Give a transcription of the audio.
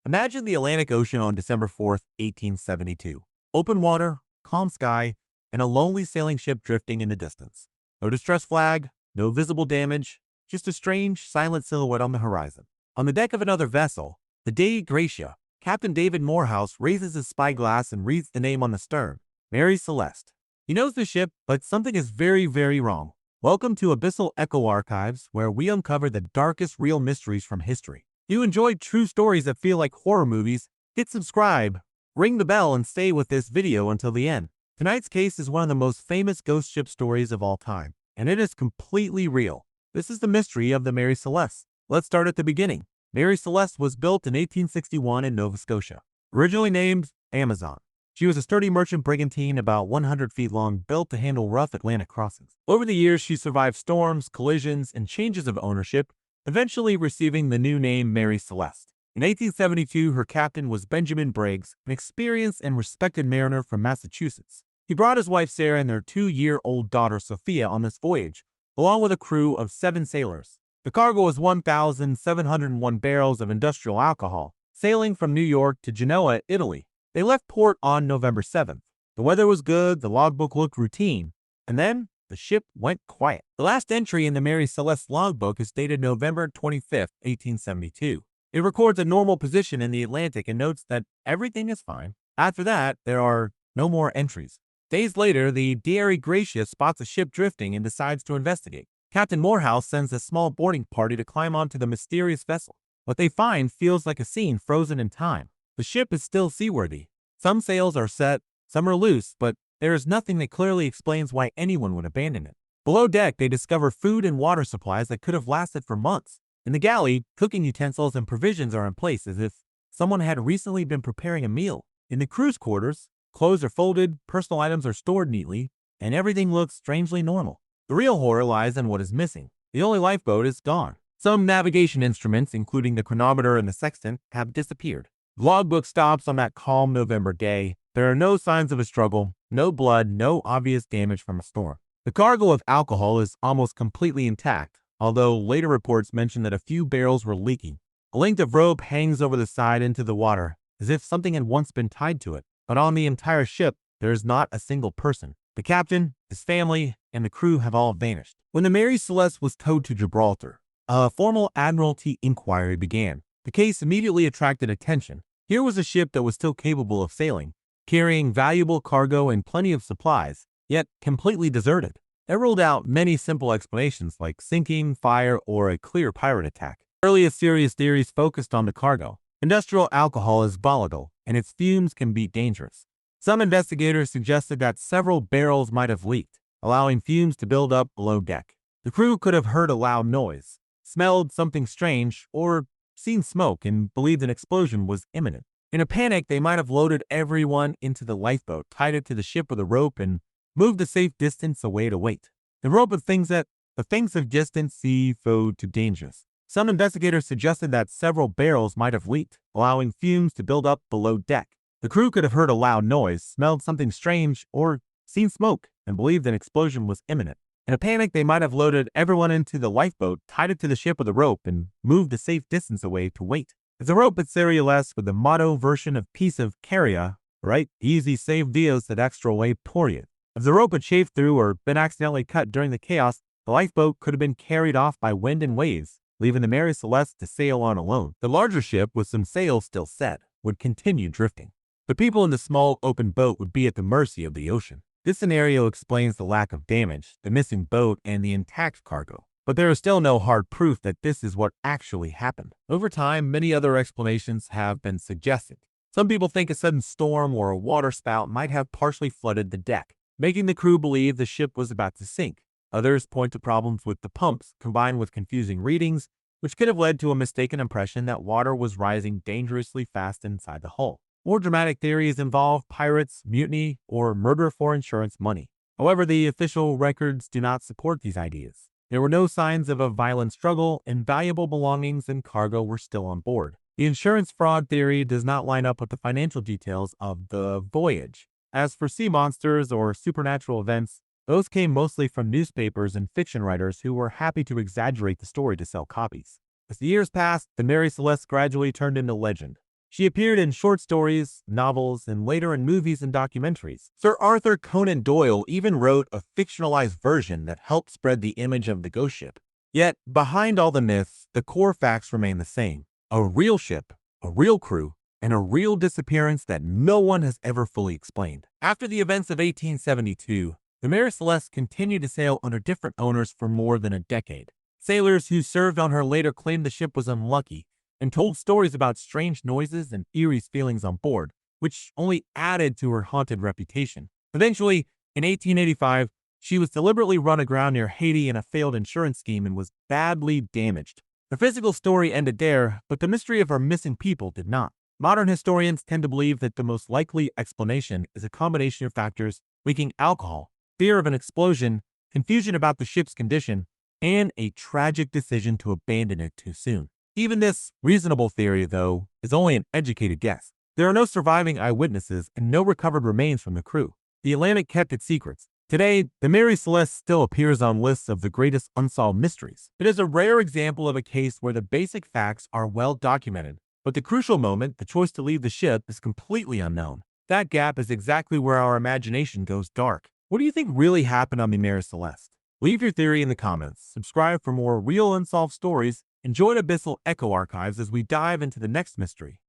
Imagine the Atlantic Ocean on December 4th, 1872. Open water, calm sky, and a lonely sailing ship drifting in the distance. No distress flag, no visible damage, just a strange, silent silhouette on the horizon. On the deck of another vessel, the Dei Gracia, Captain David Morehouse raises his spyglass and reads the name on the stern, Mary Celeste. He knows the ship, but something is very, very wrong. Welcome to Abyssal Echo Archives, where we uncover the darkest real mysteries from history. If you enjoyed true stories that feel like horror movies, hit subscribe, ring the bell, and stay with this video until the end. Tonight's case is one of the most famous ghost ship stories of all time, and it is completely real. This is the mystery of the Mary Celeste. Let's start at the beginning. Mary Celeste was built in 1861 in Nova Scotia. Originally named Amazon, she was a sturdy merchant brigantine about 100 feet long, built to handle rough Atlantic crossings. Over the years, she survived storms, collisions, and changes of ownership, eventually receiving the new name Mary Celeste. In 1872, her captain was Benjamin Briggs, an experienced and respected mariner from Massachusetts. He brought his wife Sarah and their 2-year-old daughter Sophia on this voyage, along with a crew of 7 sailors. The cargo was 1,701 barrels of industrial alcohol, sailing from New York to Genoa, Italy. They left port on November 7th. The weather was good, the logbook looked routine, and then the ship went quiet. The last entry in the Mary Celeste logbook is dated November 25th, 1872. It records a normal position in the Atlantic and notes that everything is fine. After that, there are no more entries. Days later, the Dei Gracia spots a ship drifting and decides to investigate. Captain Morehouse sends a small boarding party to climb onto the mysterious vessel. What they find feels like a scene frozen in time. The ship is still seaworthy. Some sails are set, some are loose, but there is nothing that clearly explains why anyone would abandon it. Below deck, they discover food and water supplies that could have lasted for months. In the galley, cooking utensils and provisions are in place as if someone had recently been preparing a meal. In the crew's quarters, clothes are folded, personal items are stored neatly, and everything looks strangely normal. The real horror lies in what is missing. The only lifeboat is gone. Some navigation instruments, including the chronometer and the sextant, have disappeared. The logbook stops on that calm November day. There are no signs of a struggle, no blood, no obvious damage from a storm. The cargo of alcohol is almost completely intact, although later reports mention that a few barrels were leaking. A length of rope hangs over the side into the water, as if something had once been tied to it. But on the entire ship, there is not a single person. The captain, his family, and the crew have all vanished. When the Mary Celeste was towed to Gibraltar, a formal Admiralty inquiry began. The case immediately attracted attention. Here was a ship that was still capable of sailing, carrying valuable cargo and plenty of supplies, yet completely deserted. They ruled out many simple explanations like sinking, fire, or a clear pirate attack. Earliest serious theories focused on the cargo. Industrial alcohol is volatile, and its fumes can be dangerous. Some investigators suggested that several barrels might have leaked, allowing fumes to build up below deck. The crew could have heard a loud noise, smelled something strange, or seen smoke and believed an explosion was imminent. In a panic, they might have loaded everyone into the lifeboat, tied it to the ship with a rope, and moved a safe distance away to wait. The rope of things of distance see food too dangerous. Some investigators suggested that several barrels might have leaked, allowing fumes to build up below deck. The crew could have heard a loud noise, smelled something strange, or seen smoke, and believed an explosion was imminent. In a panic, they might have loaded everyone into the lifeboat, tied it to the ship with a rope, and moved a safe distance away to wait. If the rope is serialized with the motto version of piece of carrier, right, easy save Dios et extra way period. If the rope had chafed through or been accidentally cut during the chaos, the lifeboat could have been carried off by wind and waves, leaving the Mary Celeste to sail on alone. The larger ship, with some sails still set, would continue drifting. The people in the small open boat would be at the mercy of the ocean. This scenario explains the lack of damage, the missing boat, and the intact cargo. But there is still no hard proof that this is what actually happened. Over time, many other explanations have been suggested. Some people think a sudden storm or a water spout might have partially flooded the deck, making the crew believe the ship was about to sink. Others point to problems with the pumps, combined with confusing readings, which could have led to a mistaken impression that water was rising dangerously fast inside the hull. More dramatic theories involve pirates, mutiny, or murder for insurance money. However, the official records do not support these ideas. There were no signs of a violent struggle, and valuable belongings and cargo were still on board. The insurance fraud theory does not line up with the financial details of the voyage. As for sea monsters or supernatural events, those came mostly from newspapers and fiction writers who were happy to exaggerate the story to sell copies. As the years passed, the Mary Celeste gradually turned into legend. She appeared in short stories, novels, and later in movies and documentaries. Sir Arthur Conan Doyle even wrote a fictionalized version that helped spread the image of the ghost ship. Yet, behind all the myths, the core facts remain the same. A real ship, a real crew, and a real disappearance that no one has ever fully explained. After the events of 1872, the Mary Celeste continued to sail under different owners for more than a decade. Sailors who served on her later claimed the ship was unlucky and told stories about strange noises and eerie feelings on board, which only added to her haunted reputation. Eventually, in 1885, she was deliberately run aground near Haiti in a failed insurance scheme and was badly damaged. The physical story ended there, but the mystery of her missing people did not. Modern historians tend to believe that the most likely explanation is a combination of factors: leaking alcohol, fear of an explosion, confusion about the ship's condition, and a tragic decision to abandon it too soon. Even this reasonable theory, though, is only an educated guess. There are no surviving eyewitnesses and no recovered remains from the crew. The Atlantic kept its secrets. Today, the Mary Celeste still appears on lists of the greatest unsolved mysteries. It is a rare example of a case where the basic facts are well documented, but the crucial moment, the choice to leave the ship, is completely unknown. That gap is exactly where our imagination goes dark. What do you think really happened on the Mary Celeste? Leave your theory in the comments, subscribe for more real unsolved stories, and join Abyssal Echo Archives as we dive into the next mystery.